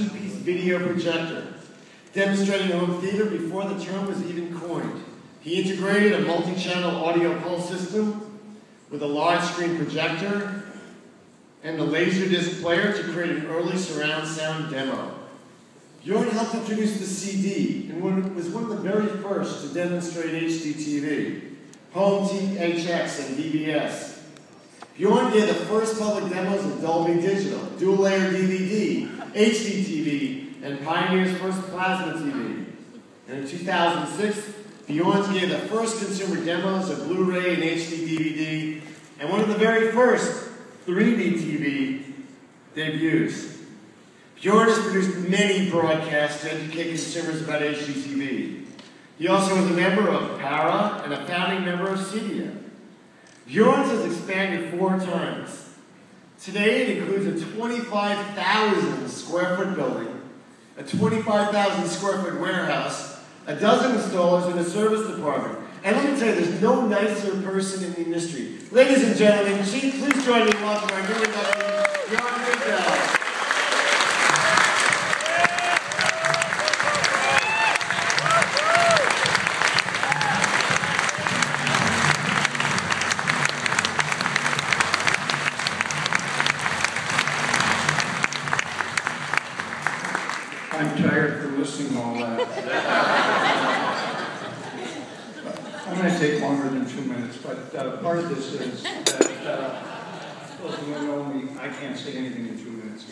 two-piece video projector, demonstrating home theater before the term was even coined. He integrated a multi-channel audio pulse system with a large screen projector and the Laserdisc player to create an early surround sound demo. Bjorn helped introduce the CD and was one of the very first to demonstrate HD TV, home THX, and DBS. Bjorn did the first public demos of Dolby Digital, dual-layer DVD, HD TV, and Pioneer's first plasma TV. And in 2006, Bjorn gave the first consumer demos of Blu-ray and HD DVD, and one of the very first 3D TV debuts. Bjorn has produced many broadcasts to educate consumers about HD TV. He also was a member of PARA and a founding member of CEDIA. Bjorn has expanded 4 times. Today it includes a 25,000 square foot building, a 25,000 square foot warehouse, a dozen installers, and a service department. And let me tell you, there's no nicer person in the industry. Ladies and gentlemen, please join me in welcoming our new inductee, Bjorn Dybdahl. I'm tired from listening to all that. I'm going to take longer than 2 minutes, but part of this is that, those who don't know me, I can't say anything in 2 minutes.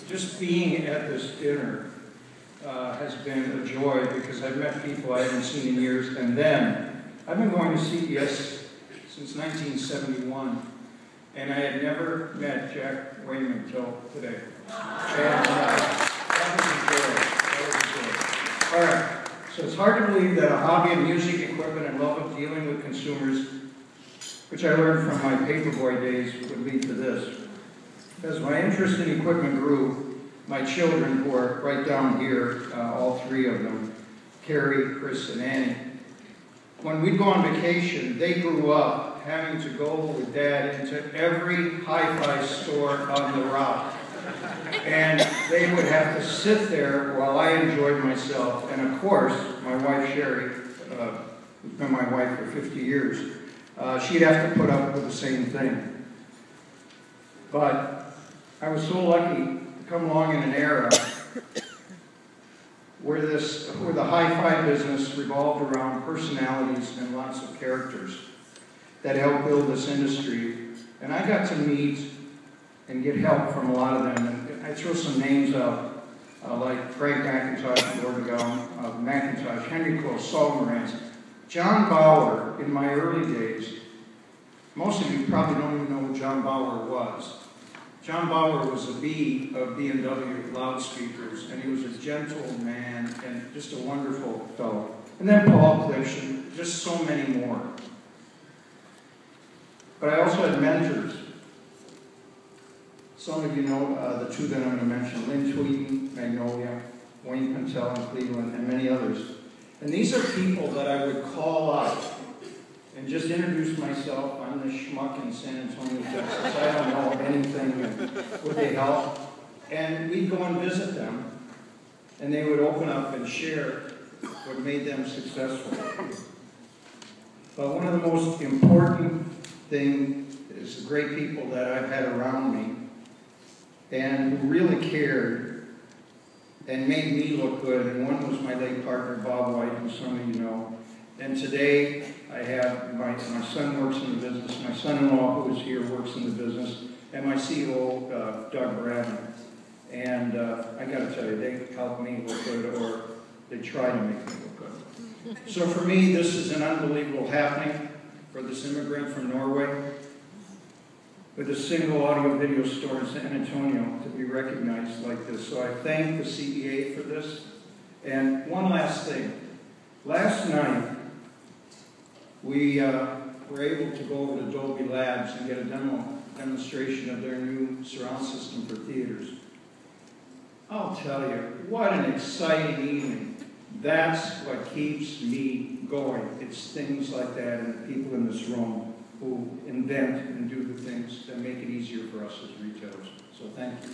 Just being at this dinner has been a joy because I've met people I haven't seen in years, and then I've been going to CES since 1971, and I had never met Jack Wayman until today. And that was a joy. All right. So it's hard to believe that a hobby of music equipment and love of dealing with consumers, which I learned from my paperboy days, would lead to this. As my interest in equipment grew, my children, who are right down here, all 3 of them, Carrie, Chris, and Annie, when we'd go on vacation, they grew up having to go with Dad into every hi-fi store on the route. And they would have to sit there while I enjoyed myself. And of course, my wife Sherry, who's been my wife for 50 years, she'd have to put up with the same thing. But I was so lucky to come along in an era where the hi-fi business revolved around personalities and lots of characters that helped build this industry. And I got to meet and get help from a lot of them. And I throw some names out, like Frank McIntosh, Gordon McIntosh, Henry Close, Saul Morantz, John Bauer. In my early days, most of you probably don't even know who John Bauer was. John Bauer was a B of B&W loudspeakers, and he was a gentle man and just a wonderful fellow. And then Paul Klitsch, and just so many more. But I also had mentors. Some of you know the 2 that I'm going to mention, Lynn Tweeden, Magnolia, Wayne Pentel in Cleveland, and many others. And these are people that I would call up and just introduce myself. I'm the schmuck in San Antonio, Texas. I don't know anything, and would they help? And we'd go and visit them, and they would open up and share what made them successful. But one of the most important things is the great people that I've had around me and who really cared and made me look good. And one was my late partner, Bob White, who some of you know. And today, I have my son works in the business, my son-in-law who is here works in the business, and my CEO, Doug Bradman. And I got to tell you, they helped me look good, or they try to make me look good. So for me, this is an unbelievable happening for this immigrant from Norway, with a single audio video store in San Antonio to be recognized like this. So I thank the CEA for this. And one last thing. Last night, we were able to go over to Dolby Labs and get a demonstration of their new surround system for theaters. I'll tell you, what an exciting evening. That's what keeps me going. It's things like that and the people in this room who invent and do the things that make it easier for us as retailers. So thank you.